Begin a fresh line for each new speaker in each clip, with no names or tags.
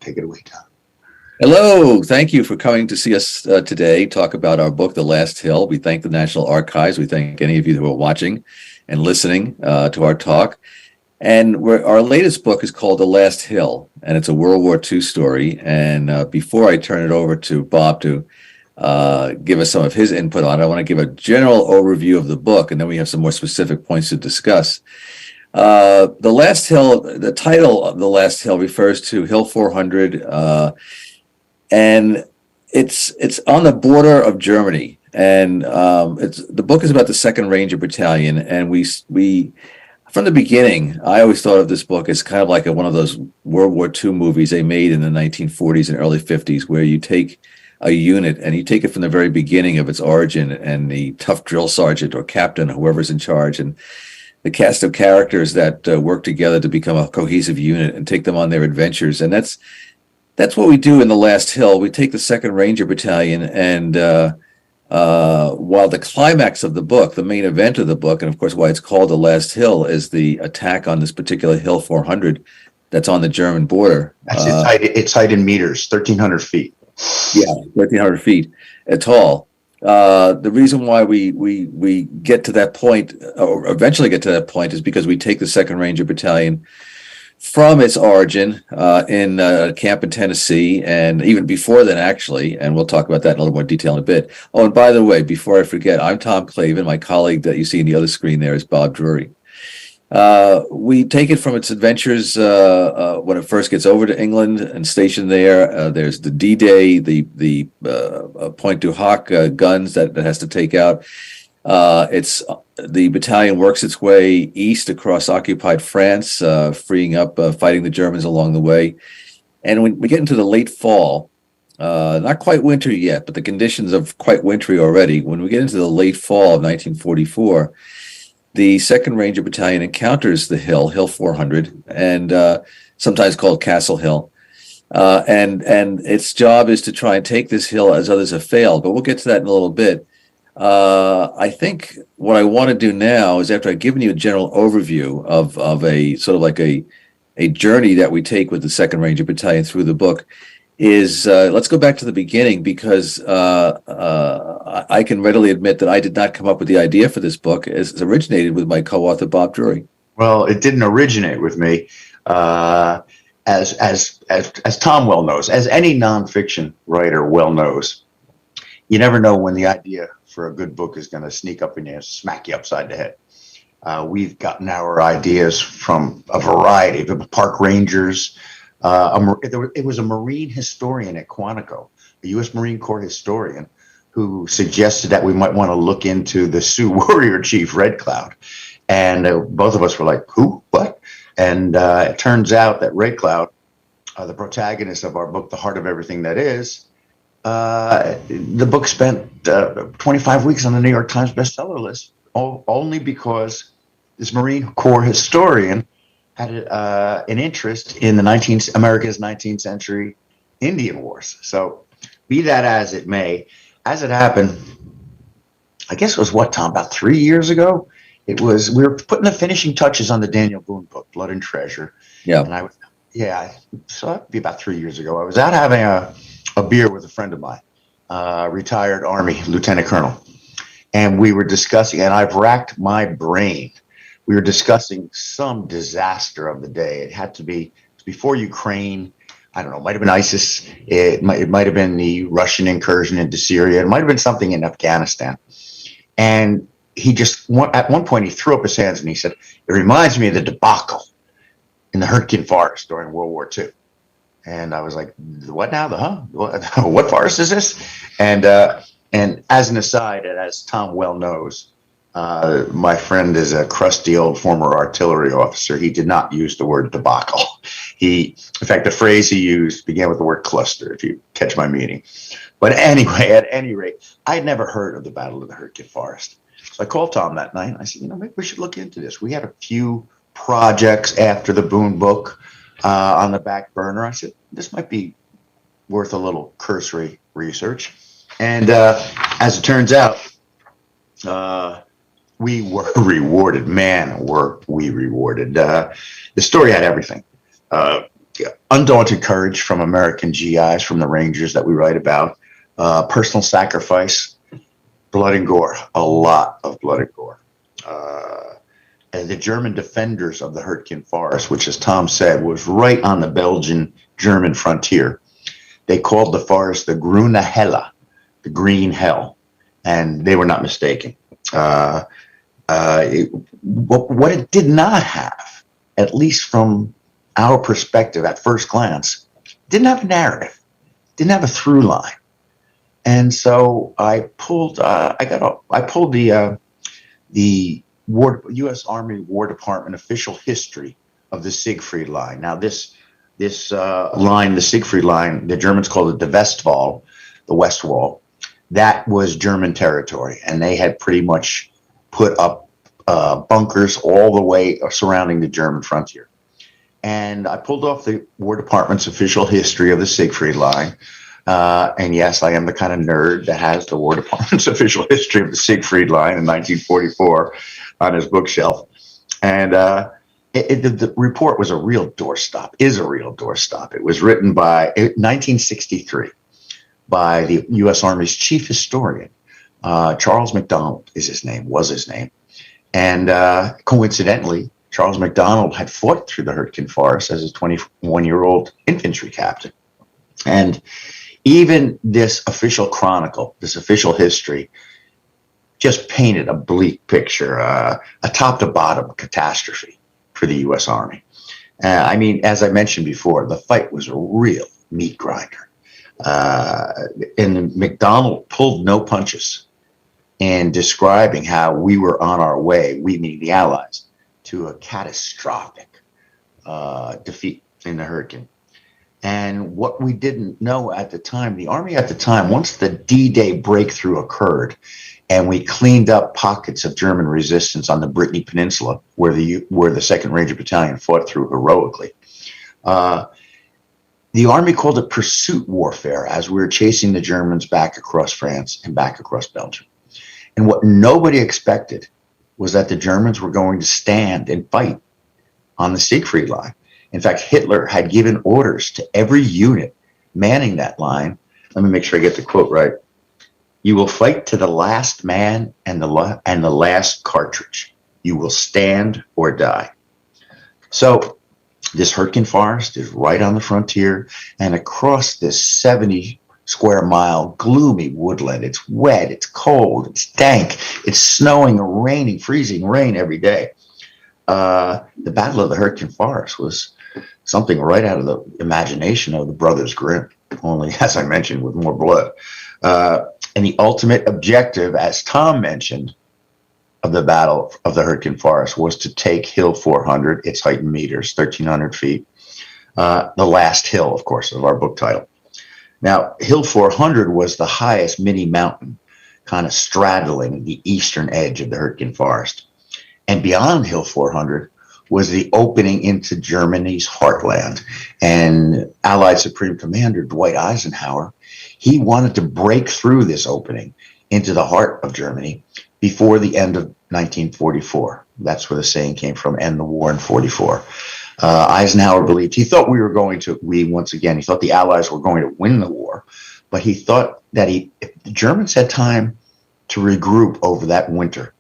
Take it away, Tom.
Hello, thank you for coming to see us today, talk about our book, The Last Hill. We thank the National Archives. We thank any of you who are watching and listening to our talk. And our latest book is called The Last Hill, and it's a World War II story. And before I turn it over to Bob to give us some of his input on it, I want to give a general overview of the book, and then we have some more specific points to discuss. The Last Hill, the title of The Last Hill refers to Hill 400, and it's on the border of Germany, and the book is about the 2nd Ranger Battalion, and we from the beginning, I always thought of this book as kind of like one of those World War II movies they made in the 1940s and early 50s, where you take a unit and you take it from the very beginning of its origin, and the tough drill sergeant or captain, whoever's in charge, and the cast of characters that work together to become a cohesive unit and take them on their adventures. And that's what we do in The Last Hill. We take the 2nd Ranger Battalion, and while the climax of the book, the main event of the book, and of course why it's called The Last Hill, is the attack on this particular Hill 400 that's on the German border.
Its height in meters, 1,300 feet.
Yeah, 1,300 feet tall. The reason why we get to that point, or eventually get to that point, is because we take the 2nd Ranger Battalion from its origin in a camp in Tennessee, and even before then, actually, and we'll talk about that in a little more detail in a bit. Oh, and by the way, before I forget, I'm Tom Clavin. My colleague that you see in the other screen there is Bob Drury. We take it from its adventures when it first gets over to England and stationed there. There's the D-Day, the Point du Hoc guns that it has to take out. The battalion works its way east across occupied France, freeing up, fighting the Germans along the way. And when we get into the late fall, not quite winter yet, but the conditions are quite wintry already. When we get into the late fall of 1944, the 2nd Ranger Battalion encounters the Hill 400, and sometimes called Castle Hill. And its job is to try and take this hill as others have failed, but we'll get to that in a little bit. I think what I want to do now is, after I've given you a general overview of a sort of like a journey that we take with the 2nd Ranger Battalion through the book, is let's go back to the beginning, because I can readily admit that I did not come up with the idea for this book. It originated with my co-author, Bob Drury.
Well, it didn't originate with me. As Tom well knows, as any nonfiction writer well knows, you never know when the idea for a good book is going to sneak up in you and smack you upside the head. We've gotten our ideas from a variety of park rangers. It was a Marine historian at Quantico, a U.S. Marine Corps historian, who suggested that we might want to look into the Sioux warrior chief Red Cloud. And both of us were like, who? What? And it turns out that Red Cloud, the protagonist of our book, The Heart of Everything That Is, the book spent 25 weeks on the New York Times bestseller list, only because this Marine Corps historian had an interest in America's 19th century Indian Wars. So be that as it may, as it happened, I guess it was Tom, about 3 years ago? We were putting the finishing touches on the Daniel Boone book, Blood and Treasure.
Yeah.
And so that'd be about 3 years ago. I was out having a beer with a friend of mine, retired Army Lieutenant Colonel. And we were discussing, and I've racked my brain. We were discussing some disaster of the day. It had to be before Ukraine. I don't know, it might have been ISIS. It might have been the Russian incursion into Syria. It might have been something in Afghanistan. And he just, at one point, he threw up his hands and he said, it reminds me of the debacle in the Hurtgen forest during World War II. And I was like, what now? What forest is this? And as an aside, and as Tom well knows, my friend is a crusty old former artillery officer. He did not use the word debacle. In fact, the phrase he used began with the word cluster, if you catch my meaning. But anyway, at any rate, I had never heard of the Battle of the Hurtgen Forest. So I called Tom that night and I said, maybe we should look into this. We had a few projects after the Boone book on the back burner. I said, this might be worth a little cursory research. And as it turns out, we were rewarded. Man, were we rewarded. The story had everything. undaunted courage from American GIs, from the Rangers that we write about, personal sacrifice, blood and gore, a lot of blood and gore. And the German defenders of the Hurtgen Forest, which, as Tom said, was right on the Belgian-German frontier. They called the forest the Grüne Helle, the green hell, and they were not mistaken. What it did not have, at least from our perspective at first glance, didn't have a narrative, didn't have a through line. And so I pulled the U.S. Army War Department official history of the Siegfried Line. Now, this line, the Siegfried Line, the Germans called it the Westwall, the West Wall. That was German territory, and they had pretty much put up bunkers all the way surrounding the German frontier. And I pulled off the War Department's official history of the Siegfried Line. And yes, I am the kind of nerd that has the War Department's official history of the Siegfried Line in 1944 on his bookshelf. And the report was a real doorstop, is a real doorstop. It was written by 1963 by the U.S. Army's chief historian, Charles McDonald was his name. And coincidentally, Charles McDonald had fought through the Hurtgen Forest as a 21-year-old infantry captain. And even this official chronicle, this official history, just painted a bleak picture, a top to bottom catastrophe for the U.S. Army. I mean, as I mentioned before, the fight was a real meat grinder. And McDonald pulled no punches in describing how we were on our way, we meaning the Allies, to a catastrophic defeat in the Hurtgen. And what we didn't know at the time, the Army at the time, once the D-Day breakthrough occurred, and we cleaned up pockets of German resistance on the Brittany Peninsula, where the 2nd Ranger Battalion fought through heroically, the Army called it pursuit warfare as we were chasing the Germans back across France and back across Belgium. And what nobody expected was that the Germans were going to stand and fight on the Siegfried Line. In fact, Hitler had given orders to every unit manning that line. Let me make sure I get the quote right. You will fight to the last man and the last cartridge. You will stand or die. So this Hurtgen Forest is right on the frontier, and across this 70 square mile gloomy woodland. It's wet, it's cold, it's dank, it's snowing or raining, freezing rain every day. The Battle of the Hurtgen Forest was something right out of the imagination of the Brothers Grimm, only, as I mentioned, with more blood. And the ultimate objective, as Tom mentioned, of the Battle of the Hurtgen Forest was to take Hill 400, its height in meters, 1,300 feet, the last hill, of course, of our book title. Now, Hill 400 was the highest mini mountain, kind of straddling the eastern edge of the Hurtgen Forest. And beyond Hill 400 was the opening into Germany's heartland. And Allied Supreme Commander Dwight Eisenhower, he wanted to break through this opening into the heart of Germany before the end of 1944. That's where the saying came from, end the war in 44. Eisenhower believed, he thought he thought the Allies were going to win the war, but he thought that if the Germans had time to regroup over that winter,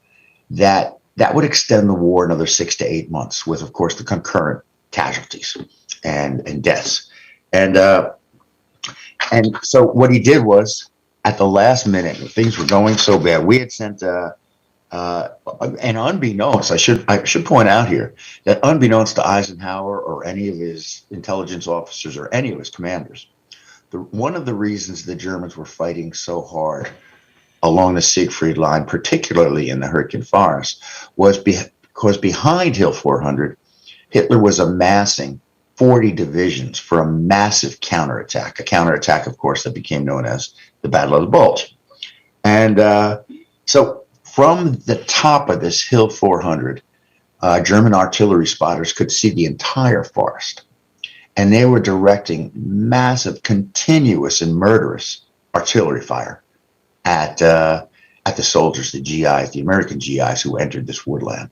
that would extend the war another 6 to 8 months with, of course, the concurrent casualties and deaths. And so what he did was, at the last minute, things were going so bad, we had sent and unbeknownst, I should point out here that unbeknownst to Eisenhower or any of his intelligence officers or any of his commanders, one of the reasons the Germans were fighting so hard along the Siegfried Line, particularly in the Hurtgen Forest, was because behind Hill 400, Hitler was amassing 40 divisions for a massive counterattack, of course, that became known as the Battle of the Bulge. And so from the top of this Hill 400, German artillery spotters could see the entire forest. And they were directing massive, continuous, and murderous artillery fire at the soldiers, the GIs, the American GIs who entered this woodland.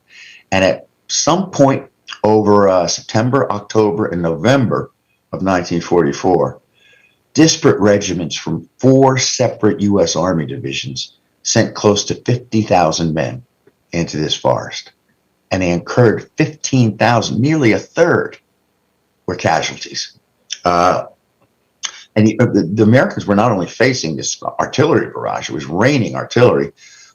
And at some point over September, October, and November of 1944, disparate regiments from 4 separate U.S. Army divisions sent close to 50,000 men into this forest, and they incurred 15,000, nearly a third were casualties. And the Americans were not only facing this artillery barrage, it was raining artillery,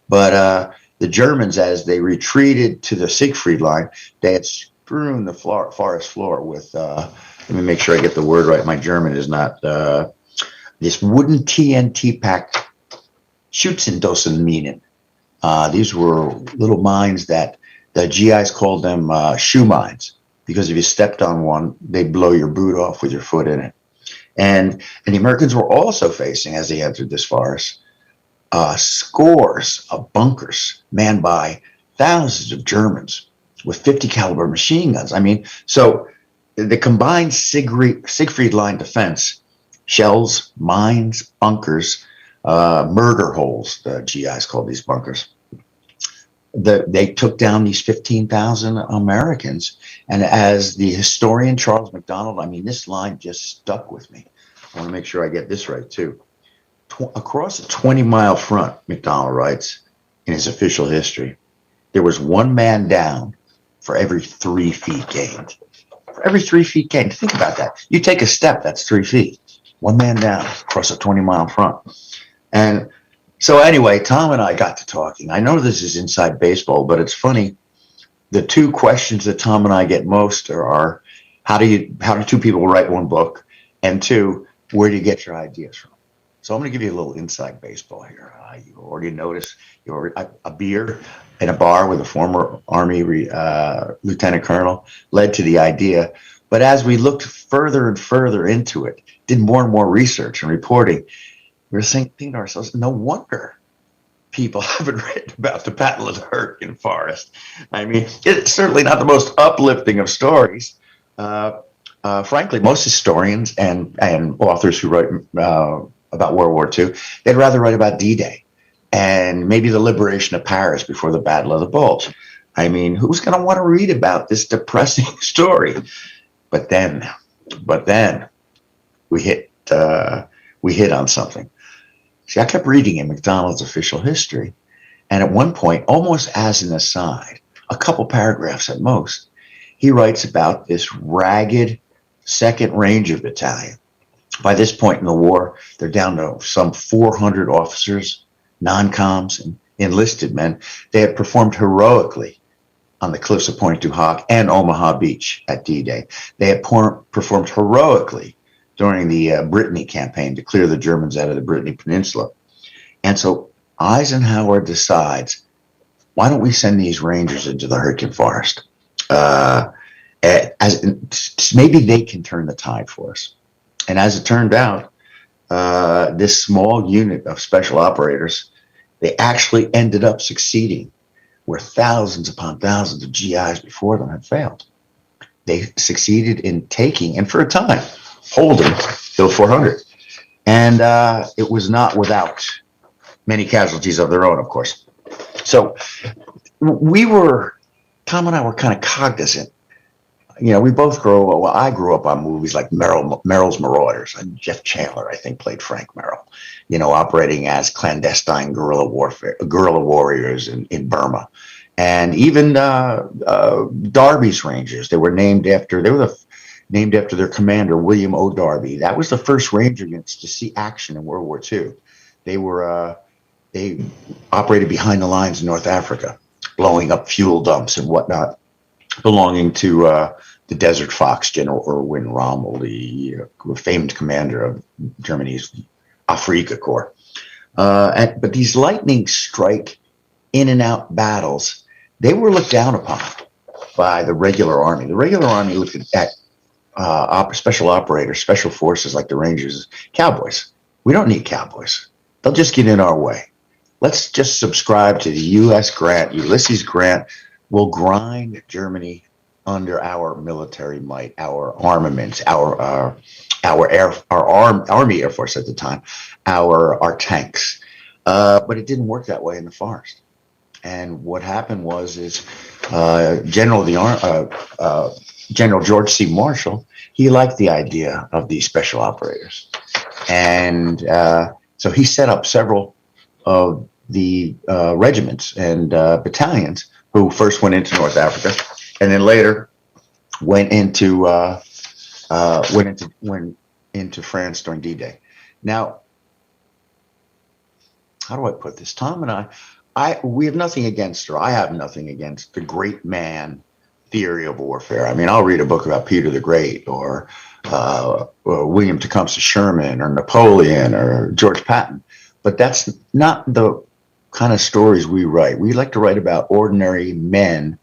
but the Germans, as they retreated to the Siegfried line, they had strewn the forest floor with, let me make sure I get the word right, my German is not, this wooden TNT packed Schützendosenminen. These were little mines that the GIs called them shoe mines, because if you stepped on one, they'd blow your boot off with your foot in it. And the Americans were also facing, as they entered this forest, scores of bunkers manned by thousands of Germans with 50 caliber machine guns. I mean, so the combined Siegfried line defense, shells, mines, bunkers, murder holes, the GIs called these bunkers. They took down these 15,000 Americans. And as the historian Charles McDonald, I mean, this line just stuck with me. I want to make sure I get this right, too. Across a 20-mile front, McDonald writes in his official history, there was 1 man down for every 3 feet gained. For every 3 feet gained. Think about that. You take a step, that's 3 feet. 1 man down across a 20-mile front. And so anyway, Tom and I got to talking. I know this is inside baseball, but it's funny. The 2 questions that Tom and I get most are how do 2 people write 1 book? And 2, where do you get your ideas from? So I'm going to give you a little inside baseball here. You already noticed a beer in a bar with a former Army lieutenant colonel led to the idea. But as we looked further and further into it, did more and more research and reporting, we were thinking to ourselves, no wonder people haven't written about the Battle of the Hurtgen Forest. I mean, it's certainly not the most uplifting of stories. Frankly, most historians and authors who write about World War II, they'd rather write about D-Day and maybe the liberation of Paris before the Battle of the Bulge. I mean, who's going to want to read about this depressing story? But then we hit on something. See, I kept reading in McDonald's official history, and at one point, almost as an aside, a couple paragraphs at most, he writes about this ragged 2nd Ranger Battalion. By this point in the war, they're down to some 400 officers, non-coms, and enlisted men. They had performed heroically on the cliffs of Pointe du Hoc and Omaha Beach at D-Day. They had performed heroically during the Brittany campaign to clear the Germans out of the Brittany Peninsula. And so Eisenhower decides, why don't we send these Rangers into the Hurtgen Forest? Maybe they can turn the tide for us. And as it turned out, this small unit of special operators, they actually ended up succeeding where thousands upon thousands of GIs before them had failed. They succeeded in taking, and for a time, holding Hill 400. And it was not without many casualties of their own, of course. So Tom and I were kind of cognizant. You know, we both I grew up on movies like Merrill's Marauders, and Jeff Chandler, I think, played Frank Merrill, you know, operating as clandestine guerrilla warriors in Burma. And even Darby's Rangers, they were named after their commander, William O. Darby. That was the first Ranger units to see action in World War II. They operated behind the lines in North Africa, blowing up fuel dumps and whatnot, belonging to the Desert Fox, General Erwin Rommel, the famed commander of Germany's Afrika Corps. But these lightning strike in and out battles, they were looked down upon by the regular army. The regular army looked at special operators, special forces like the Rangers as cowboys. We don't need cowboys. They'll just get in our way. Let's just subscribe to the Ulysses Grant will grind Germany under our military might, our armaments, our Army Air Force at the time, our tanks. But it didn't work that way in the forest. And what happened is General George C. Marshall, he liked the idea of these special operators. And so he set up several of the regiments and battalions who first went into North Africa and then later went into France during D-Day. Now, how do I put this? Tom and we have nothing against, or I have nothing against, the great man theory of warfare. I mean, I'll read a book about Peter the Great or William Tecumseh Sherman or Napoleon or George Patton, but that's not the kind of stories we write. We like to write about ordinary men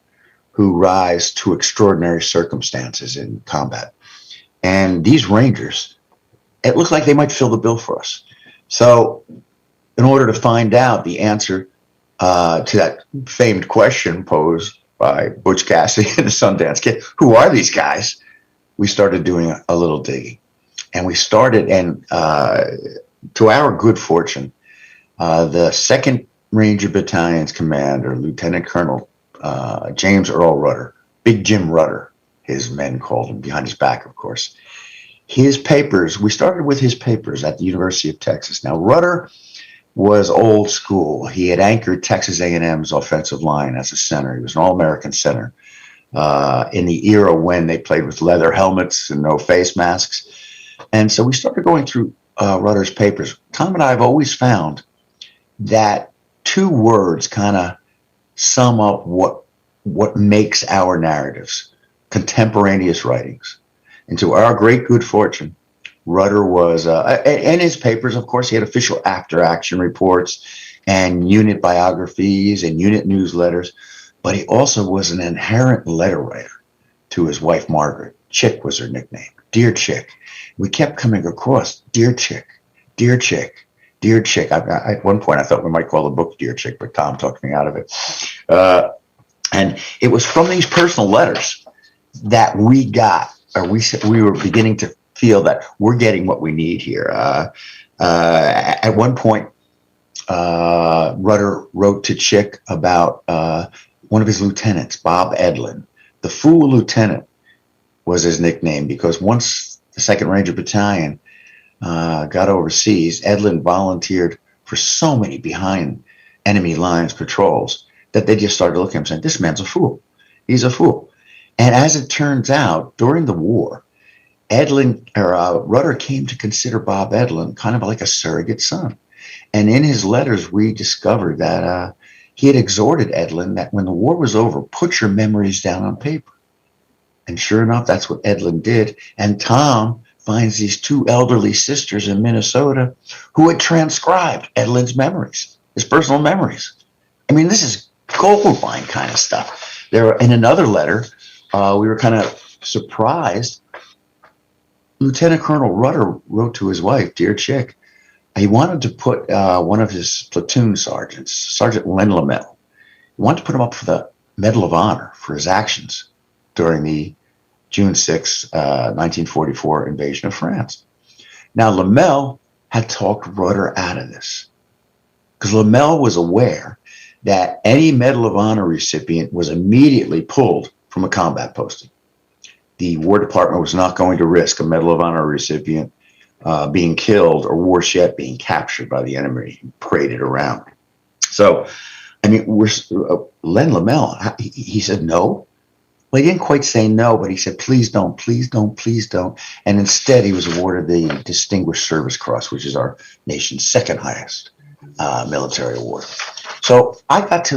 who rise to extraordinary circumstances in combat. And these Rangers, it looks like they might fill the bill for us. So in order to find out the answer to that famed question posed by Butch Cassidy and the Sundance Kid, who are these guys? We started doing a little digging. And we started, and to our good fortune, the 2nd Ranger Battalion's commander, Lieutenant Colonel James Earl Rudder, Big Jim Rudder, his men called him, behind his back, of course. His papers, we started with his papers at the University of Texas. Now, Rudder was old school. He had anchored Texas A&M's offensive line as a center. He was an All-American center in the era when they played with leather helmets and no face masks. And so we started going through Rudder's papers. Tom and I have always found that 2 words kind of sum up what makes our narratives, contemporaneous writings. And to our great good fortune, Rudder was, and his papers, of course, he had official after-action reports and unit biographies and unit newsletters, but he also was an inherent letter writer to his wife, Margaret. Chick was her nickname, Dear Chick. We kept coming across, Dear Chick, Dear Chick, Dear Chick. At one point, I thought we might call the book Dear Chick, but Tom talked me out of it. And it was from these personal letters that we got, or we were beginning to feel that we're getting what we need here. At one point, Rudder wrote to Chick about one of his lieutenants, Bob Edlin. The Fool Lieutenant was his nickname because once the 2nd Ranger Battalion got overseas, Edlin volunteered for so many behind enemy lines patrols that they just started looking at him saying, this man's a fool. He's a fool. And as it turns out, during the war, Rudder came to consider Bob Edlin kind of like a surrogate son. And in his letters, we discovered that he had exhorted Edlin that when the war was over, put your memories down on paper. And sure enough, that's what Edlin did. And Tom finds these 2 elderly sisters in Minnesota who had transcribed Edlin's memories, his personal memories. I mean, this is gold mine kind of stuff. In another letter, we were kind of surprised. Lieutenant Colonel Rudder wrote to his wife, Dear Chick, he wanted to put one of his platoon sergeants, Sergeant Len Lamel, he wanted to put him up for the Medal of Honor for his actions during the June 6, 1944 invasion of France. Now, Lamel had talked Rudder out of this because Lamel was aware that any Medal of Honor recipient was immediately pulled from a combat posting. The War Department was not going to risk a Medal of Honor recipient being killed or, worse yet, being captured by the enemy and paraded around. So, I mean, Len Lamel, he said no. Well, he didn't quite say no, but he said, please don't, please don't, please don't. And instead, he was awarded the Distinguished Service Cross, which is our nation's 2nd highest military award. So I got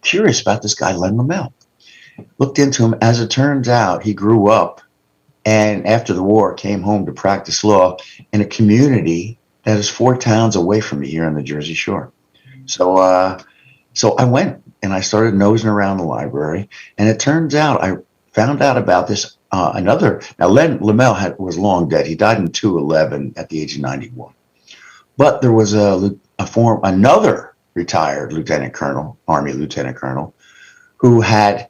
curious about this guy, Len Lamel. Looked into him. As it turns out, he grew up and after the war came home to practice law in a community that is 4 towns away from me here on the Jersey Shore. So I went and I started nosing around the library, and it turns out I found out about this now Len Lamel was long dead. He died in 2011 at the age of 91. But there was another retired lieutenant colonel, Army lieutenant colonel, who had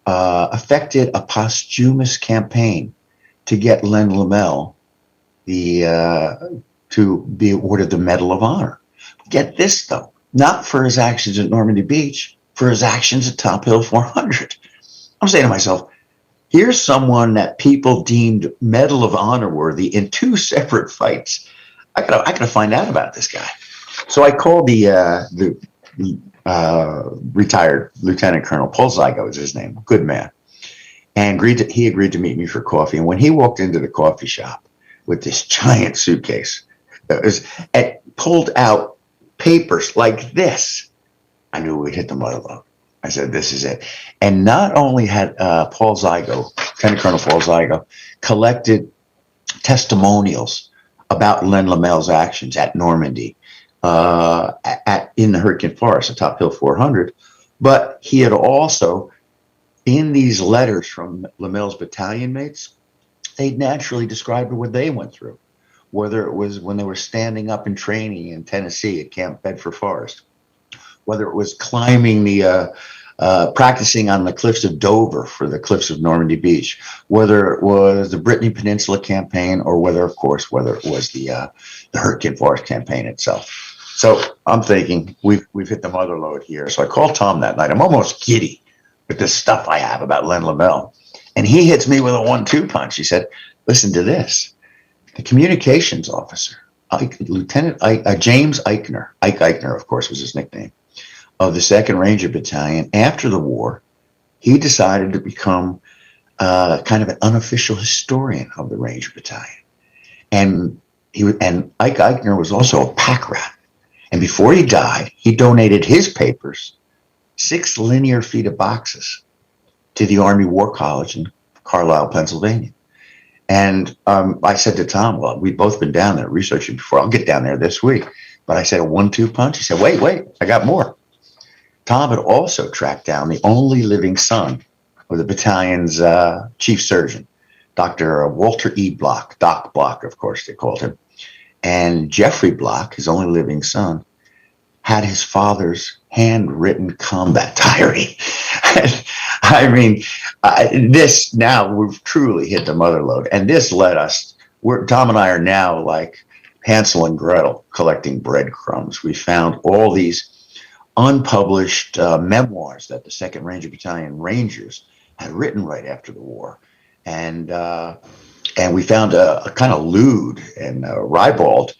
effected a posthumous campaign to get Len Lamel to be awarded the Medal of Honor. Get this, though. not for his actions at Normandy Beach, for his actions at Top Hill 400. I'm saying to myself, here's someone that people deemed Medal of Honor worthy in 2 separate fights. I gotta find out about this guy. So I called the retired Lieutenant Colonel Paul Zygo was his name, good man, and he agreed to meet me for coffee. And when he walked into the coffee shop with this giant suitcase, and pulled out papers like this, I knew we'd hit the mother lode. I said, this is it. And not only had Paul Zygo, Lieutenant Colonel Paul Zygo, collected testimonials about Len Lamel's actions at Normandy, in the Hurtgen Forest, atop Hill 400, but he had also, in these letters from Lamel's battalion mates, they naturally described what they went through, whether it was when they were standing up in training in Tennessee at Camp Bedford Forest, whether it was climbing practicing on the cliffs of Dover for the cliffs of Normandy Beach, whether it was the Brittany Peninsula campaign, or whether it was the Hurtgen Forest campaign itself. So I'm thinking we've hit the mother lode here. So I called Tom that night. I'm almost giddy with the stuff I have about Len Lamel. And he hits me with a 1-2 punch. He said, listen to this. The communications officer, Lieutenant James Eichner, Ike Eichner, of course, was his nickname, of the 2nd Ranger Battalion, after the war, he decided to become kind of an unofficial historian of the Ranger Battalion. And Ike Eichner was also a pack rat. And before he died, he donated his papers, 6 linear feet of boxes, to the Army War College in Carlisle, Pennsylvania. And I said to Tom, well, we've both been down there researching before. I'll get down there this week. But I said a 1-2 punch. He said, wait, I got more. Tom had also tracked down the only living son of the battalion's chief surgeon, Dr. Walter E. Block, Doc Block, of course they called him. And Jeffrey Block, his only living son, had his father's handwritten combat diary. I mean, this now we've truly hit the mother lode. And this led us, Tom and I are now like Hansel and Gretel collecting breadcrumbs. We found all these unpublished memoirs that the 2nd Ranger Battalion Rangers had written right after the war. And we found a kind of lewd and ribald,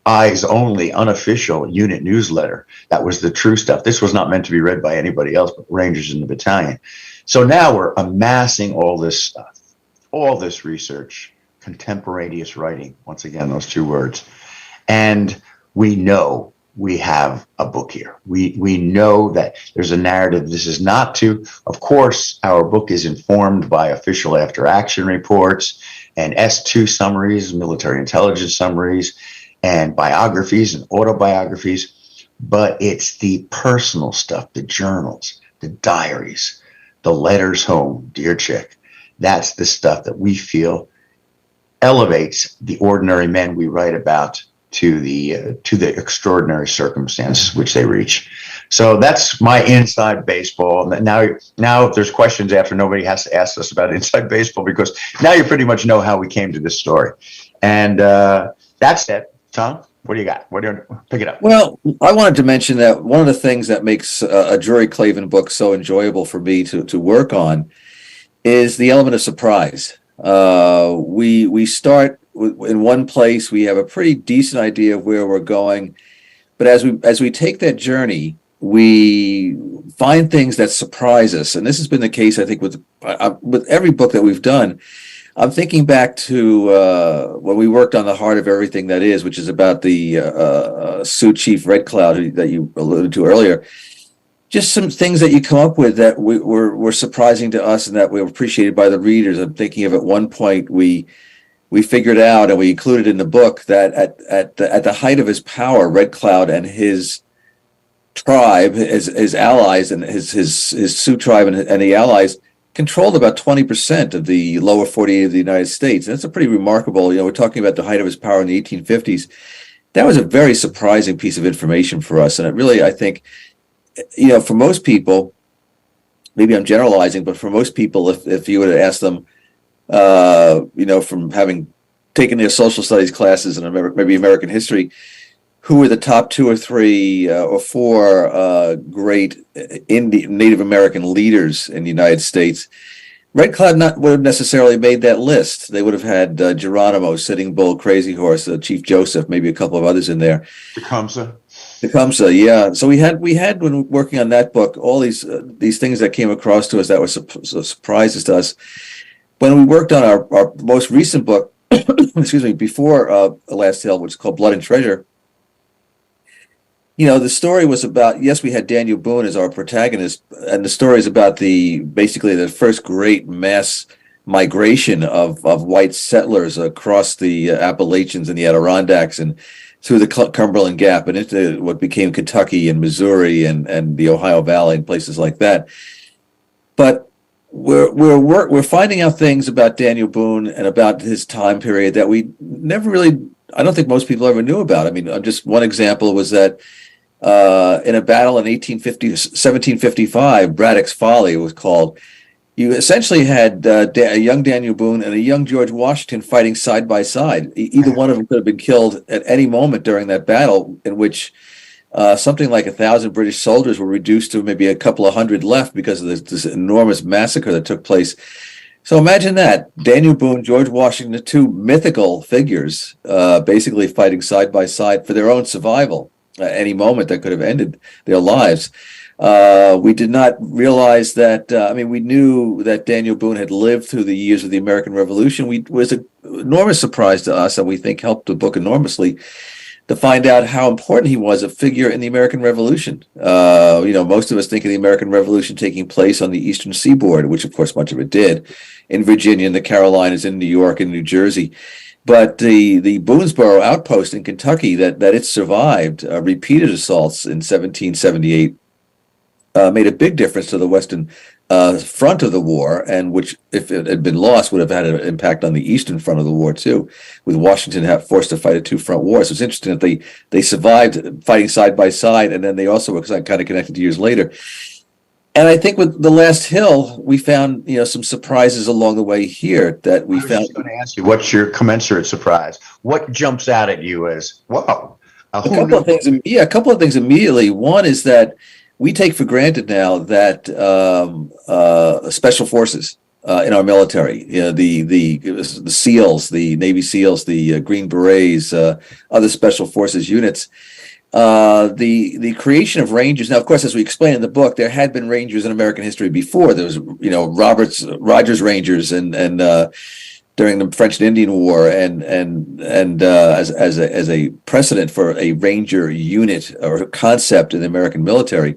eyes only, unofficial unit newsletter that was the true stuff. This was not meant to be read by anybody else but Rangers in the battalion. So now we're amassing all this stuff, all this research, contemporaneous writing, once again, those 2 words. And we know we have a book here. We know that there's a narrative. This is not to, of course, our book is informed by official after action reports and S2 summaries, military intelligence summaries, and biographies and autobiographies, but it's the personal stuff, the journals, the diaries, the letters home, dear chick. That's the stuff that we feel elevates the ordinary men we write about to the extraordinary circumstances which they reach. So that's my inside baseball. Now if there's questions after, nobody has to ask us about inside baseball, because now you pretty much know how we came to this story. And that's it. Tom, what do you got? Pick it up?
Well, I wanted to mention that one of the things that makes a Drury Clavin book so enjoyable for me to work on is the element of surprise. We start in one place. We have a pretty decent idea of where we're going, but as we take that journey, we find things that surprise us. And this has been the case, I think, with every book that we've done. I'm thinking back to when we worked on The Heart of Everything That Is, which is about the Sioux Chief Red Cloud that you alluded to earlier. Just some things that you come up with that were surprising to us and that were appreciated by the readers. I'm thinking of at one point we figured out, and we included in the book, that at the height of his power, Red Cloud and his tribe, his allies, and his Sioux tribe and the allies controlled about 20% of the lower 48 of the United States. That's a pretty remarkable, we're talking about the height of his power in the 1850s. That was a very surprising piece of information for us. And it really, I think, for most people, maybe I'm generalizing, but for most people, if you were to ask them, from having taken their social studies classes and maybe American history, who were the top two or three or four great Native American leaders in the United States, Red Cloud would have necessarily made that list. They would have had Geronimo, Sitting Bull, Crazy Horse, Chief Joseph, maybe a couple of others in there. Tecumseh, yeah. So we had when working on that book all these things that came across to us that were surprises to us. When we worked on our most recent book, excuse me, before Last Hill, which is called Blood and Treasure, the story was about, yes, we had Daniel Boone as our protagonist, and the story is about basically the first great mass migration of white settlers across the Appalachians and the Adirondacks and through the Cumberland Gap and into what became Kentucky and Missouri and the Ohio Valley and places like that. But we're finding out things about Daniel Boone and about his time period that we never really, I don't think most people ever knew about. I mean, just one example was that in a battle in 1755, Braddock's Folly was called. You essentially had a young Daniel Boone and a young George Washington fighting side by side. Either one of them could have been killed at any moment during that battle, in which something like 1,000 British soldiers were reduced to maybe a couple of hundred left because of this enormous massacre that took place. So imagine that. Daniel Boone, George Washington, the two mythical figures, basically fighting side by side for their own survival at any moment that could have ended their lives. We did not realize that, we knew that Daniel Boone had lived through the years of the American Revolution. It was an enormous surprise to us, and we think helped the book enormously to find out how important he was a figure in the American Revolution. Most of us think of the American Revolution taking place on the Eastern Seaboard, which of course much of it did, in Virginia, in the Carolinas, in New York, and New Jersey. But the Boonesboro outpost in Kentucky, that it survived repeated assaults in 1778, made a big difference to the Western front of the war, and which, if it had been lost, would have had an impact on the Eastern front of the war too, with Washington forced to fight a two-front war. So it's interesting that they survived fighting side by side, and then they also were kind of connected years later. And I think with The Last Hill, we found some surprises along the way here that we found. I was just
going to ask you, what's your commensurate surprise? What jumps out at you as, whoa?
A couple of things immediately. One is that we take for granted now that special forces in our military, the SEALs, the Navy SEALs, the Green Berets, other special forces units, the creation of Rangers. Now, of course, as we explain in the book, there had been Rangers in American history before. There was, Rogers Rangers and during the French and Indian War, and as a precedent for a Ranger unit or concept in the American military.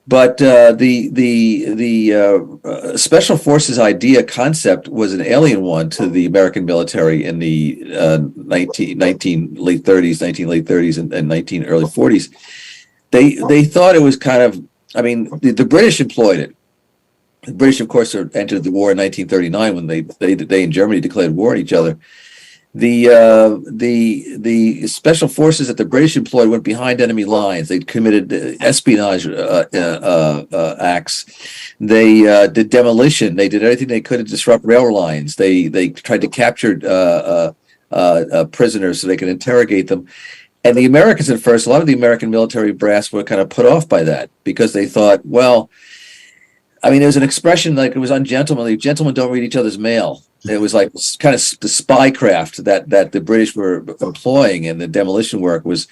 But the special forces idea concept was an alien one to the American military in the late 30s and 19 early 40s. They thought it was kind of, the British employed it. The British, of course, entered the war in 1939 when they in Germany declared war on each other. The special forces that the British employed went behind enemy lines. They committed espionage acts. They did demolition. They did everything they could to disrupt rail lines. They tried to capture prisoners so they could interrogate them. And the Americans at first, a lot of the American military brass were kind of put off by that because they thought, well, there was an expression like it was ungentlemanly. Gentlemen don't read each other's mail. It was like kind of the spy craft that the British were employing, and the demolition work was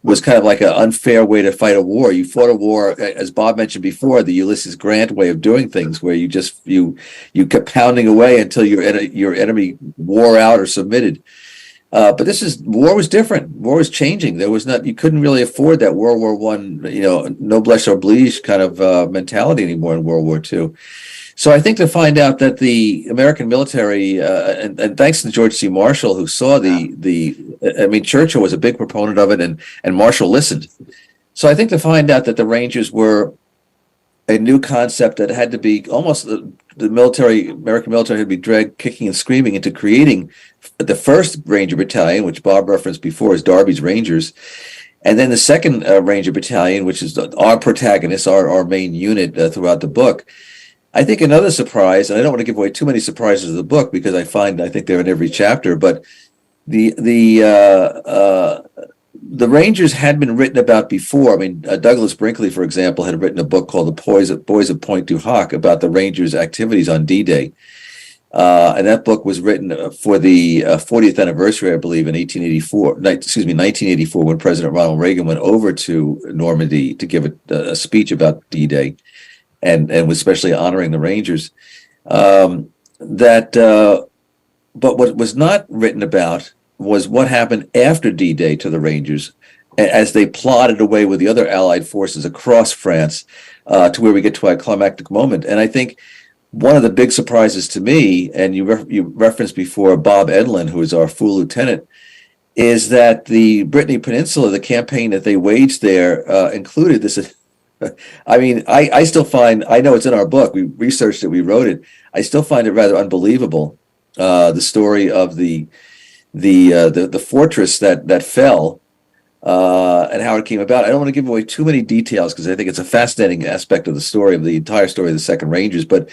kind of like an unfair way to fight a war. You fought a war, as Bob mentioned before, the Ulysses Grant way of doing things, where you kept pounding away until your enemy wore out or submitted. But war was different. War was changing. You couldn't really afford that World War I, noblesse oblige kind of mentality anymore in World War II. So I think to find out that the American military, and thanks to George C. Marshall, who saw Churchill was a big proponent of it, and Marshall listened. So I think to find out that the Rangers were a new concept that had to be almost the American military had to be dragged kicking and screaming into creating the first Ranger Battalion, which Bob referenced before as Darby's Rangers, and then the second Ranger Battalion, which is our protagonist, our main unit throughout the book. I think another surprise, and I don't want to give away too many surprises of the book because I think they're in every chapter, but the the Rangers had been written about before. I mean, Douglas Brinkley, for example, had written a book called The Boys of Point du Hoc about the Rangers' activities on D-Day. And that book was written for the 40th anniversary, I believe, in 1984, when President Ronald Reagan went over to Normandy to give a speech about D-Day, and was especially honoring the Rangers. But what was not written about was what happened after D-Day to the Rangers as they plodded away with the other Allied forces across France to where we get to our climactic moment. And I think one of the big surprises to me, and you referenced before Bob Edlin, who is our full lieutenant, is that the Brittany Peninsula, the campaign that they waged there, included this. I mean, I still find, I know it's in our book, we researched it, we wrote it, I still find it rather unbelievable, the story of the fortress that fell, and how it came about. I don't want to give away too many details because I think it's a fascinating aspect of the story, of the entire story of the Second Rangers. But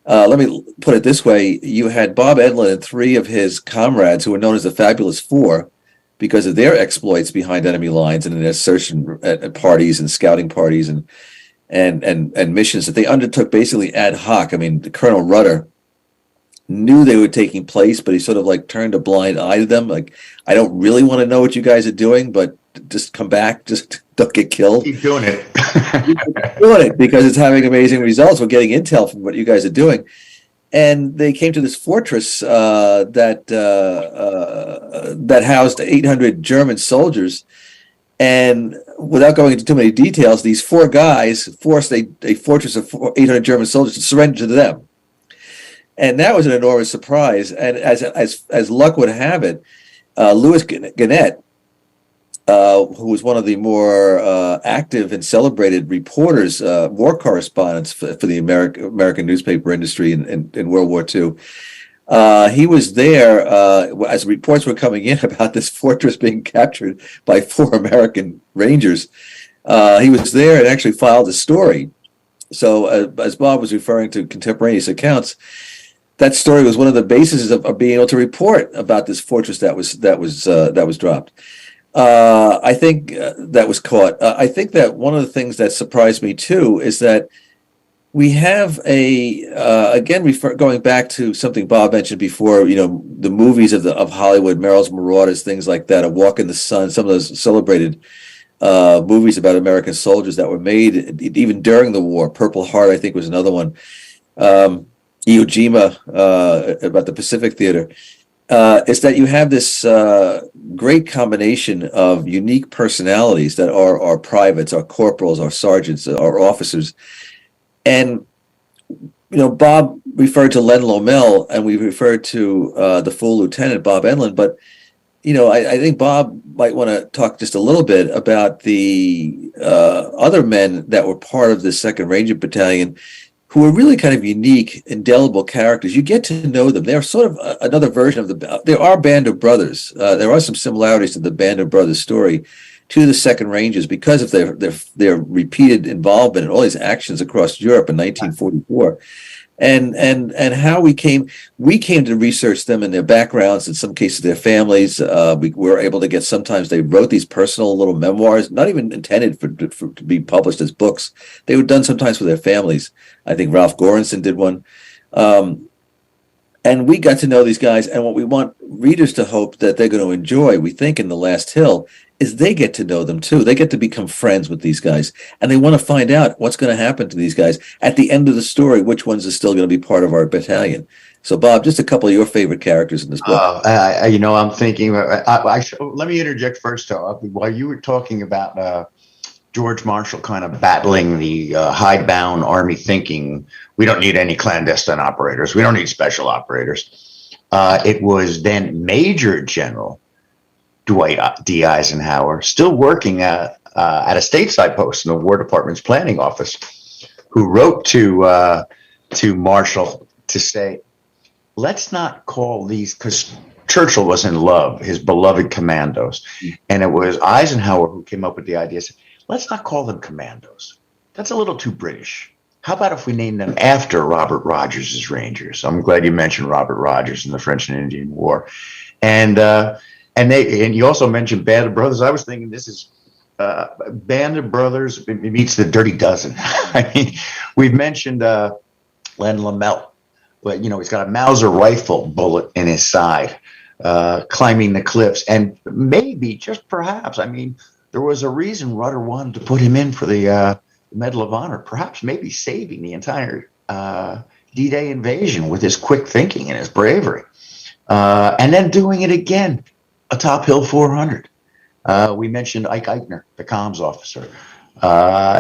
let me put it this way. You had Bob Edlin and three of his comrades who were known as the Fabulous Four because of their exploits behind enemy lines and in their search at parties and scouting parties and missions that they undertook basically ad hoc. I mean, Colonel Rudder knew they were taking place, but he sort of like turned a blind eye to them. Like, I don't really want to know what you guys are doing, but just come back, just don't get killed.
Keep doing it.
Keep doing it because it's having amazing results. We're getting intel from what you guys are doing. And they came to this fortress that housed 800 German soldiers. And without going into too many details, these four guys forced a fortress of 800 German soldiers to surrender to them. And that was an enormous surprise. And as luck would have it, Louis Gannett, who was one of the more active and celebrated reporters, war correspondents for the American newspaper industry in World War II, he was there as reports were coming in about this fortress being captured by 4 American Rangers. He was there and actually filed a story. So as Bob was referring to contemporaneous accounts, that story was one of the bases of being able to report about this fortress that was dropped. I think that was caught. I think that one of the things that surprised me too is that we have going back to something Bob mentioned before. You know, the movies of Hollywood, Merrill's Marauders, things like that, A Walk in the Sun, some of those celebrated movies about American soldiers that were made even during the war. Purple Heart, I think, was another one. Iwo Jima, about the Pacific Theater, is that you have this great combination of unique personalities that are our privates, our corporals, our sergeants, our officers. And, you know, Bob referred to Len Lomel, and we referred to the full lieutenant, Bob Edlin. But, you know, I think Bob might want to talk just a little bit about the other men that were part of the 2nd Ranger Battalion, who are really kind of unique, indelible characters. You get to know them. They're sort of another version of there are Band of Brothers. There are some similarities to the Band of Brothers story to the 2nd Rangers because of their repeated involvement in all these actions across Europe in 1944. And how we came to research them and their backgrounds, in some cases their families. We were able to get, sometimes they wrote these personal little memoirs, not even intended to be published as books. They were done sometimes with their families. I think Ralph Goranson did one. And we got to know these guys, and what we want readers to hope that they're going to enjoy, we think, in The Last Hill, is they get to know them too. They get to become friends with these guys, and they want to find out what's going to happen to these guys at the end of the story, which ones are still going to be part of our battalion. So, Bob, just a couple of your favorite characters in this book.
I'm thinking, let me interject first, though. While you were talking about George Marshall kind of battling the hidebound army thinking, we don't need any clandestine operators, we don't need special operators. It was then Major General Dwight D. Eisenhower, still working at a stateside post in the War Department's planning office, who wrote to Marshall to say, let's not call these, because Churchill was in love, his beloved commandos. And it was Eisenhower who came up with the idea, said, let's not call them commandos. That's a little too British. How about if we name them after Robert Rogers' Rangers? I'm glad you mentioned Robert Rogers in the French and Indian War. And and you also mentioned Band of Brothers. I was thinking this is Band of Brothers meets the Dirty Dozen. I mean, we've mentioned Len Lamel, but he's got a Mauser rifle bullet in his side, climbing the cliffs, and maybe just perhaps, I mean, there was a reason Rudder wanted to put him in for the Medal of Honor, perhaps maybe saving the entire D-Day invasion with his quick thinking and his bravery, and then doing it again atop Hill 400. We mentioned Ike Eichner, the comms officer.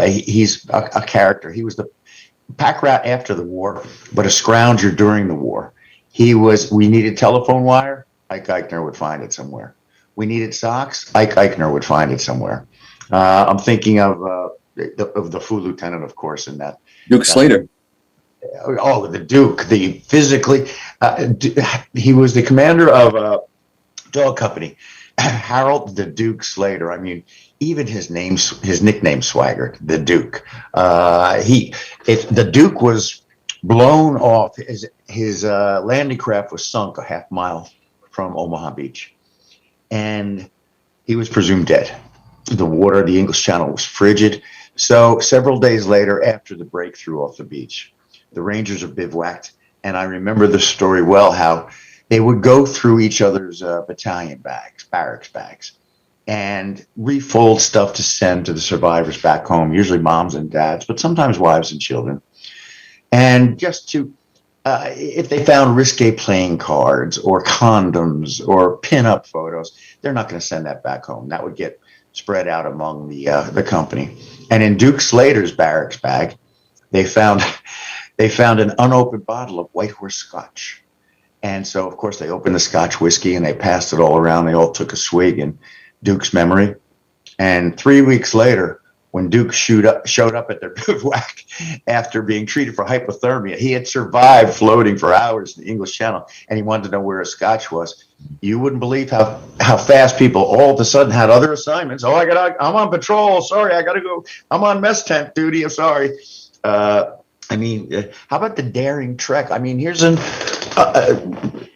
He's a character. He was the pack rat after the war, but a scrounger during the war. We needed telephone wire, Ike Eichner would find it somewhere. We needed socks, Ike Eichner would find it somewhere. I'm thinking of the Fu Lieutenant, of course, in that.
Duke Slater.
Oh, the Duke, he was the commander of a dog company, Harold the Duke Slater. I mean, even his nickname swaggered, the Duke. The Duke was blown off. His landing craft was sunk a half mile from Omaha Beach, and he was presumed dead. The water, the English Channel, was frigid. So several days later, after the breakthrough off the beach, the Rangers are bivouacked, and I remember the story well, how they would go through each other's battalion bags, barracks bags, and refold stuff to send to the survivors back home, usually moms and dads, but sometimes wives and children. And just to, if they found risque playing cards or condoms or pin-up photos, they're not going to send that back home. That would get spread out among the company. And in Duke Slater's barracks bag, they found an unopened bottle of White Horse Scotch. And so, of course, they opened the Scotch whiskey and they passed it all around. They all took a swig in Duke's memory. And 3 weeks later, when Duke showed up at their bivouac after being treated for hypothermia, he had survived floating for hours in the English Channel, and he wanted to know where his Scotch was. You wouldn't believe how fast people all of a sudden had other assignments. Oh, I'm on patrol. Sorry, I got to go. I'm on mess tent duty. I'm sorry. I mean, how about the daring trek? I mean, here's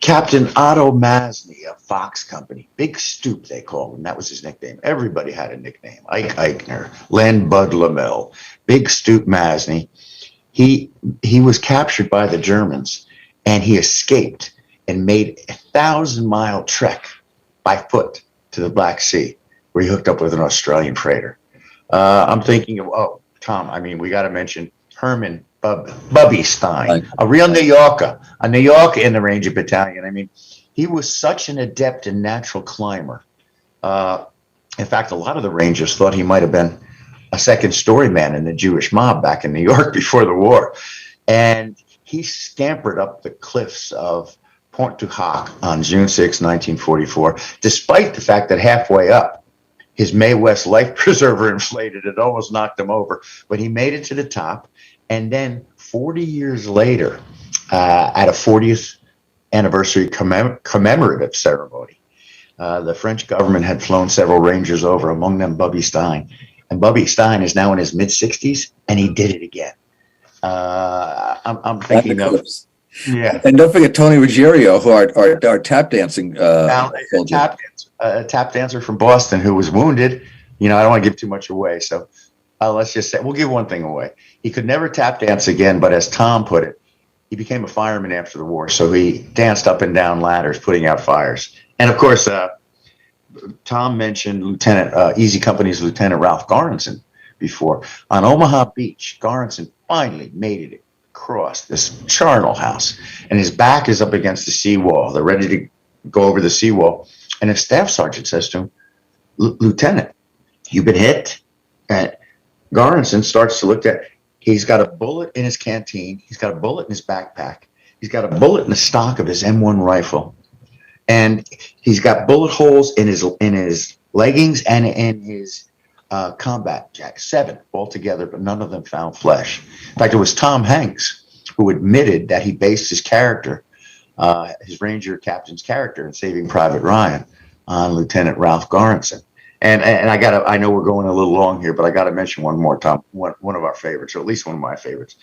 Captain Otto Masney of Fox Company. Big Stoop, they called him. That was his nickname. Everybody had a nickname. Ike Eichner, Len Bud Lamel, Big Stoop Masney. He was captured by the Germans, and he escaped and made a 1,000-mile trek by foot to the Black Sea, where he hooked up with an Australian freighter. I'm thinking of, Tom, I mean, we got to mention Herman Bubby Stein, a real New Yorker in the Ranger Battalion. I mean, he was such an adept and natural climber. In fact, a lot of the Rangers thought he might have been a second-story man in the Jewish mob back in New York before the war. And he scampered up the cliffs of Pont du Hoc on June 6, 1944, despite the fact that halfway up, his Mae West life preserver inflated. It almost knocked him over. But he made it to the top. And then 40 years later, at a 40th anniversary commemorative ceremony, the French government had flown several Rangers over, among them Bubby Stein. And Bubby Stein is now in his mid-60s, and he did it again. I'm thinking of... Yeah.
And don't forget Tony Ruggiero, who our tap dancing
tap dancer from Boston who was wounded. I don't want to give too much away, so let's just say we'll give one thing away. He could never tap dance again, but as Tom put it, he became a fireman after the war, so he danced up and down ladders, putting out fires. And of course, Tom mentioned Easy Company's Lieutenant Ralph Goranson before. On Omaha Beach, Goranson finally made it across this charnel house, and his back is up against the seawall. They're ready to go over the seawall, and his staff sergeant says to him, "Lieutenant, you've been hit." And Goranson starts to look at. He's got a bullet in his canteen. He's got a bullet in his backpack. He's got a bullet in the stock of his M1 rifle, and he's got bullet holes in his leggings and in his combat jacket. 7 altogether, but none of them found flesh. In fact, it was Tom Hanks who admitted that he based his character, his Ranger captain's character in Saving Private Ryan, on Lieutenant Ralph Goranson. And I know we're going a little long here, but I got to mention one more, Tom, one of our favorites, or at least one of my favorites,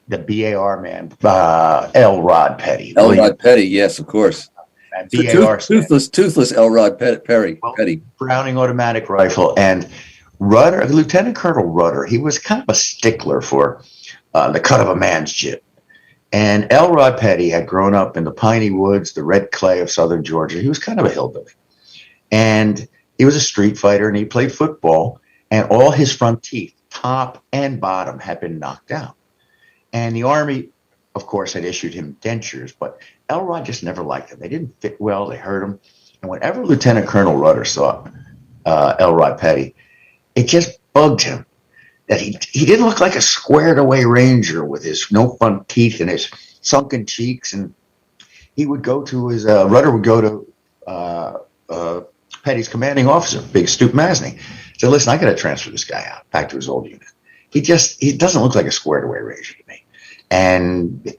the BAR man, L. Rod Petty.
L. Rod Petty, yes, of course.
And BAR stands
Toothless Elrod Perry.
well,
Petty.
Browning automatic rifle. And Rudder, Lieutenant Colonel Rudder, he was kind of a stickler for the cut of a man's jib. And Elrod Petty had grown up in the piney woods, the red clay of southern Georgia. He was kind of a hillbilly. And he was a street fighter, and he played football, and all his front teeth, top and bottom, had been knocked out. And the Army, of course, had issued him dentures, but Elrod just never liked them. They didn't fit well. They hurt him. And whenever Lieutenant Colonel Rudder saw Elrod Petty, it just bugged him that he didn't look like a squared away ranger with his no front teeth and his sunken cheeks. And he would go to his Rudder would go to Petty's commanding officer, Big Stoop Masney. Said, listen, I got to transfer this guy out back to his old unit. He doesn't look like a squared away ranger to me. And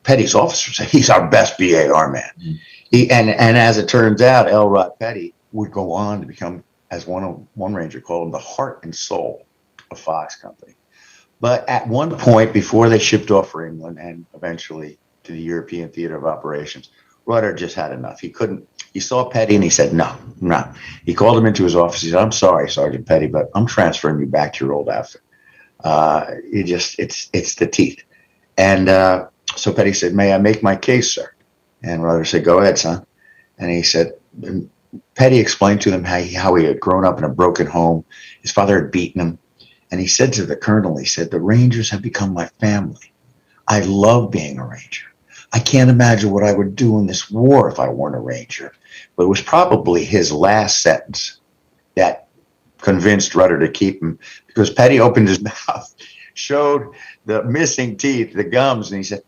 Petty's officer said, he's our best BAR man. And as it turns out, Elrod Petty would go on to become, as one ranger called him, the heart and soul of Fox Company. But at one point, before they shipped off for England and eventually to the European Theater of Operations, Rudder just had enough. He saw Petty and he said, no. He called him into his office. He said, I'm sorry, Sergeant Petty, but I'm transferring you back to your old outfit. It's the teeth. And so Petty said, may I make my case, sir? And Rudder said, go ahead, son. And he said, Petty explained to them how he had grown up in a broken home. His father had beaten him. And he said to the colonel, he said, the Rangers have become my family. I love being a Ranger. I can't imagine what I would do in this war if I weren't a Ranger. But it was probably his last sentence that convinced Rudder to keep him, because Petty opened his mouth, showed the missing teeth, the gums, and he said,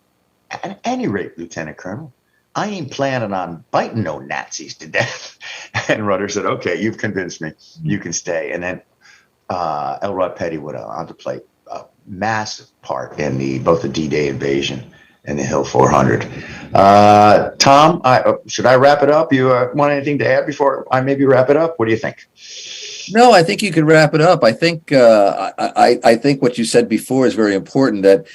at any rate, Lieutenant Colonel, I ain't planning on biting no Nazis to death. And Rudder said, okay, you've convinced me. You can stay. And then Elrod Petty went on to play a massive part in both the D-Day invasion and the Hill 400. Tom, should I wrap it up? You want anything to add before I maybe wrap it up? What do you think?
No, I think you can wrap it up. I think I think what you said before is very important. That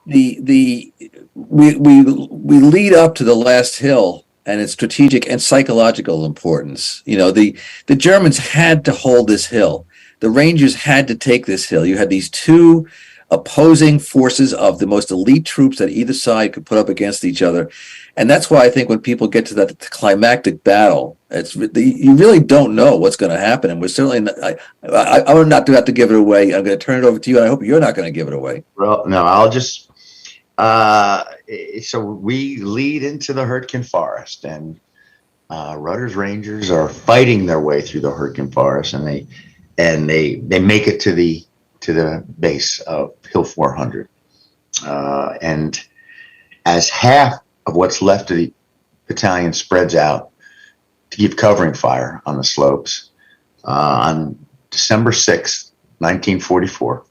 we lead up to the last hill and its strategic and psychological importance. You know, the Germans had to hold this hill. The Rangers had to take this hill. You had these two opposing forces of the most elite troops that either side could put up against each other. And that's why I think when people get to that climactic battle, you really don't know what's going to happen. And we're certainly not, I'm not going to have to give it away. I'm going to turn it over to you, and I hope you're not going to give it away.
Well, no, I'll just so we lead into the Hurtgen forest, and Rudder's Rangers are fighting their way through the Hurtgen forest, and they make it to the base of Hill 400. And as half of what's left of the battalion spreads out to give covering fire on the slopes, on December 6th, 1944, in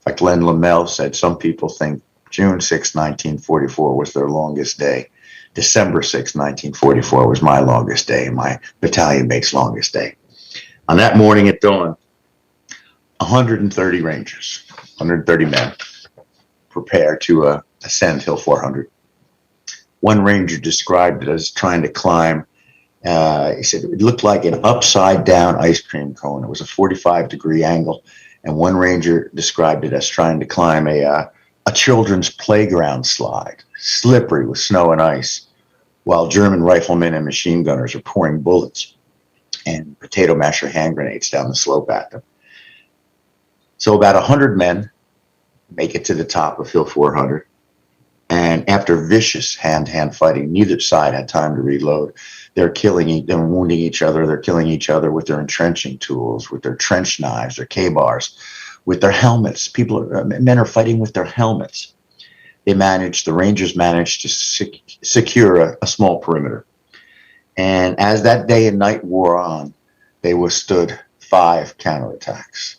fact, Len Lamel said some people think June 6, 1944 was their longest day. December 6, 1944 was my longest day, and my battalion mate's longest day. On that morning at dawn, 130 Rangers, 130 men, prepare to ascend Hill 400. One Ranger described it as trying to climb. He said it looked like an upside down ice cream cone. It was a 45-degree angle. And one Ranger described it as trying to climb a children's playground slide, slippery with snow and ice, while German riflemen and machine gunners are pouring bullets and potato masher hand grenades down the slope at them. So about 100 men make it to the top of Hill 400. And after vicious hand-to-hand fighting, neither side had time to reload. They're wounding each other. They're killing each other with their entrenching tools, with their trench knives, their K-bars, with their helmets. Men are fighting with their helmets. The Rangers managed to secure a small perimeter. And as that day and night wore on, they withstood 5 counterattacks.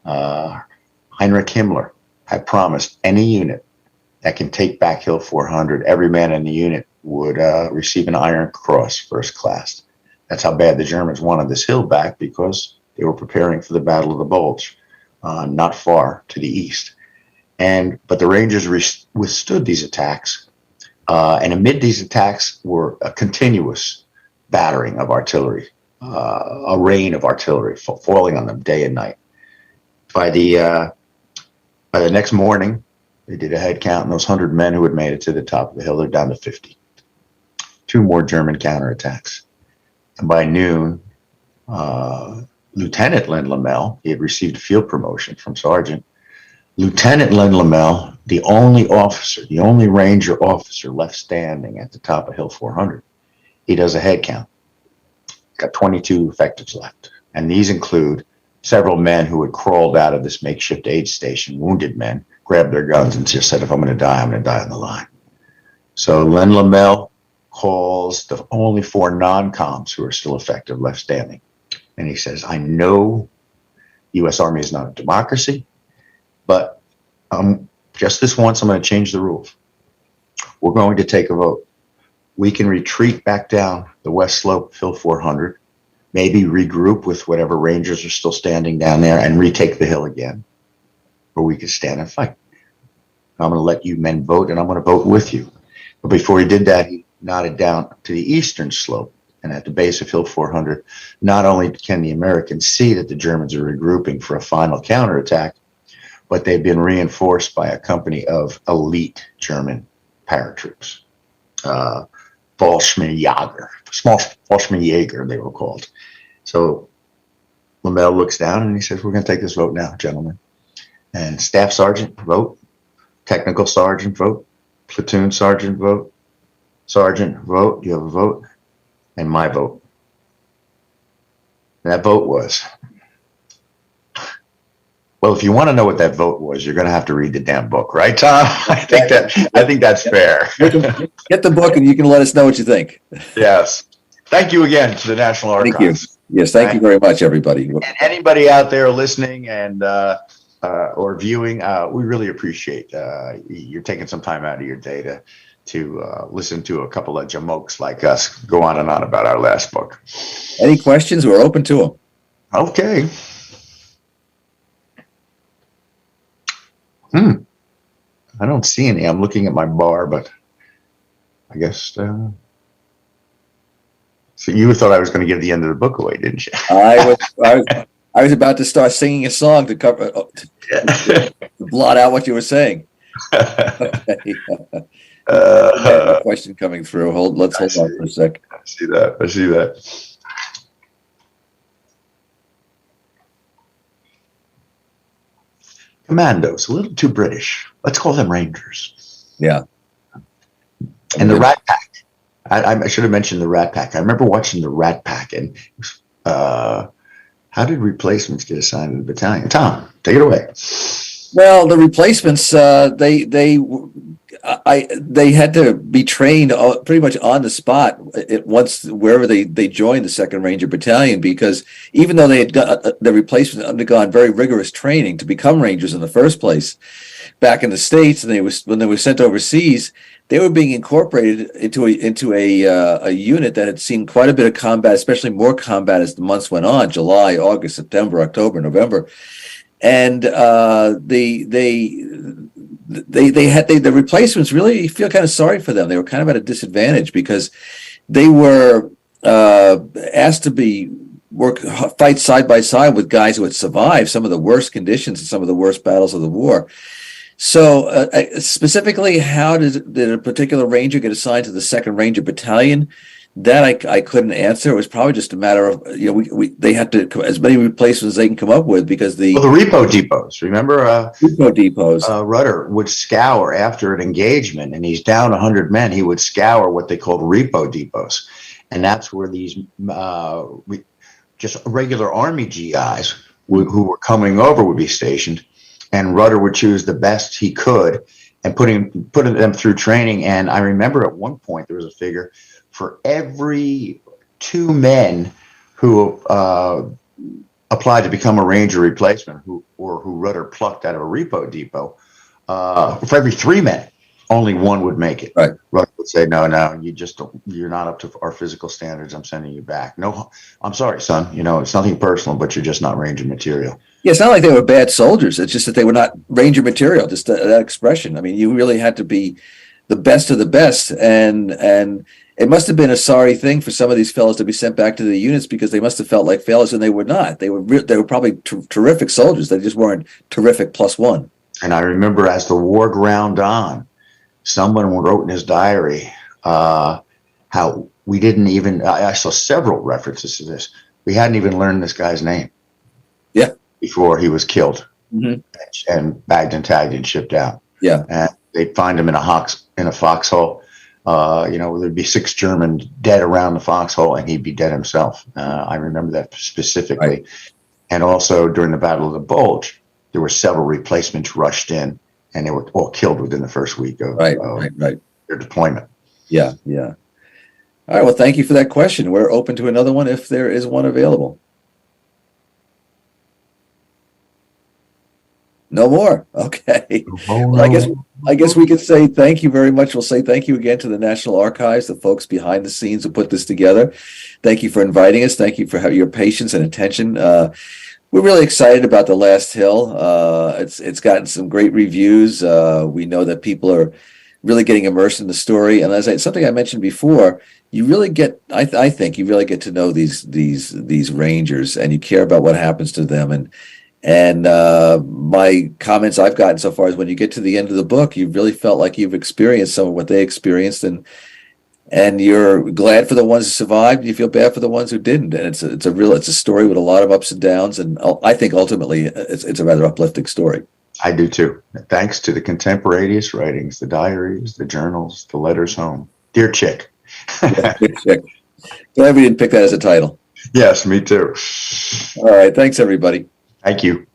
Heinrich Himmler had promised any unit that can take back Hill 400, every man in the unit would receive an Iron Cross, first class. That's how bad the Germans wanted this hill back, because they were preparing for the Battle of the Bulge, not far to the east. But the Rangers withstood these attacks, and amid these attacks were a continuous battering of artillery, a rain of artillery falling on them day and night. By the next morning, they did a head count, and those 100 men who had made it to the top of the hill, they're down to 50. 2 more German counterattacks. And by noon, Lieutenant Len Lamel, he had received a field promotion from sergeant. Lieutenant Len Lamel, the only officer, the only Ranger officer left standing at the top of Hill 400, he does a head count. Got 22 effectives left. And these include several men who had crawled out of this makeshift aid station, wounded men, grabbed their guns and just said, if I'm going to die, I'm going to die on the line. So Len Lamel calls the only 4 non-coms who are still effective left standing. And he says, I know U.S. Army is not a democracy, but just this once, I'm going to change the rules. We're going to take a vote. We can retreat back down the west slope of Hill 400, maybe regroup with whatever Rangers are still standing down there and retake the hill again, or we could stand and fight. I'm going to let you men vote, and I'm going to vote with you. But before he did that, he nodded down to the eastern slope, and at the base of Hill 400, not only can the Americans see that the Germans are regrouping for a final counterattack, but they've been reinforced by a company of elite German paratroops. Fallschirmjäger, they were called. So Lamel looks down and he says, we're going to take this vote now, gentlemen. And staff sergeant, vote. Technical sergeant, vote. Platoon sergeant, vote. Sergeant, vote. You have a vote. And my vote. And that vote was, well, if you want to know what that vote was, you're going to have to read the damn book, right, Tom? I think that's fair.
Get the book and you can let us know what you think.
Yes. Thank you again to the National Archives.
Thank you. Yes, thank you very much, everybody.
And anybody out there listening and or viewing, we really appreciate you're taking some time out of your day to listen to a couple of jamokes like us go on and on about our last book.
Any questions? We're open to them.
Okay. I don't see any. I'm looking at my bar, but I guess. So you thought I was going to give the end of the book away, didn't you?
I was about to start singing a song to cover to blot out what you were saying. Okay. A question coming through. Let's hold on for a sec.
I see that. Commandos, a little too British. Let's call them Rangers.
Yeah.
And the Rat Pack. I should have mentioned the Rat Pack. I remember watching the Rat Pack, and how did replacements get assigned to the battalion? Tom, take it away.
Well, the replacements, they had to be trained pretty much on the spot once wherever they joined the 2nd Ranger Battalion, because even though they had got the replacements undergone very rigorous training to become Rangers in the first place back in the States, and when they were sent overseas, they were being incorporated into a unit that had seen quite a bit of combat, especially more combat as the months went on: July, August, September, October, November. And the replacements, really, you feel kind of sorry for them. They were kind of at a disadvantage because they were asked to fight side by side with guys who had survived some of the worst conditions and some of the worst battles of the war. So specifically, how did a particular Ranger get assigned to the 2nd Ranger Battalion? That I couldn't answer. It was probably just a matter of, they had to as many replacements as they can come up with, because the
repo depots. Remember,
repo depots.
Rudder would scour after an engagement, and he's down 100 men. He would scour what they called repo depots, and that's where these just regular Army GIs who were coming over would be stationed, and Rudder would choose the best he could and putting them through training. And I remember at one point there was a figure. For every 2 men who applied to become a Ranger replacement, who Rudder plucked out of a repo depot, for every 3 men, only 1 would make it.
Right.
Rudder would say, "No, you're not up to our physical standards. I'm sending you back. No, I'm sorry, son. It's nothing personal, but you're just not Ranger material."
Yeah, it's not like they were bad soldiers. It's just that they were not Ranger material. Just that expression. I mean, you really had to be the best of the best, and it must have been a sorry thing for some of these fellows to be sent back to the units, because they must have felt like failures, and they were not. They were probably terrific soldiers. They just weren't terrific +1.
And I remember as the war ground on, someone wrote in his diary how we didn't even, I saw several references to this. We hadn't even learned this guy's name.
Yeah.
Before he was killed
Mm-hmm.
and bagged and tagged and shipped out.
Yeah.
And they'd find him in a foxhole. There'd be 6 Germans dead around the foxhole, and he'd be dead himself. I remember that specifically.
Right.
And also during the Battle of the Bulge, there were several replacements rushed in, and they were all killed within the first week of their deployment.
Yeah. Yeah. All right. Well, thank you for that question. We're open to another one if there is one available. No more. Okay. Well, I guess we could say thank you very much. We'll say thank you again to the National Archives, the folks behind the scenes who put this together. Thank you for inviting us. Thank you for your patience and attention. We're really excited about The Last Hill. It's gotten some great reviews. We know that people are really getting immersed in the story. And something I mentioned before, you really get, I think you really get to know these Rangers, and you care about what happens to them. And my comments I've gotten so far is, when you get to the end of the book, you really felt like you've experienced some of what they experienced, and you're glad for the ones who survived, and you feel bad for the ones who didn't. And it's a story with a lot of ups and downs, and I think ultimately it's a rather uplifting story.
I do too. Thanks to the contemporaneous writings, the diaries, the journals, the letters home. Dear Chick.
Yeah, Chick. Glad we didn't pick that as a title.
Yes, me too.
All right. Thanks, everybody.
Thank you.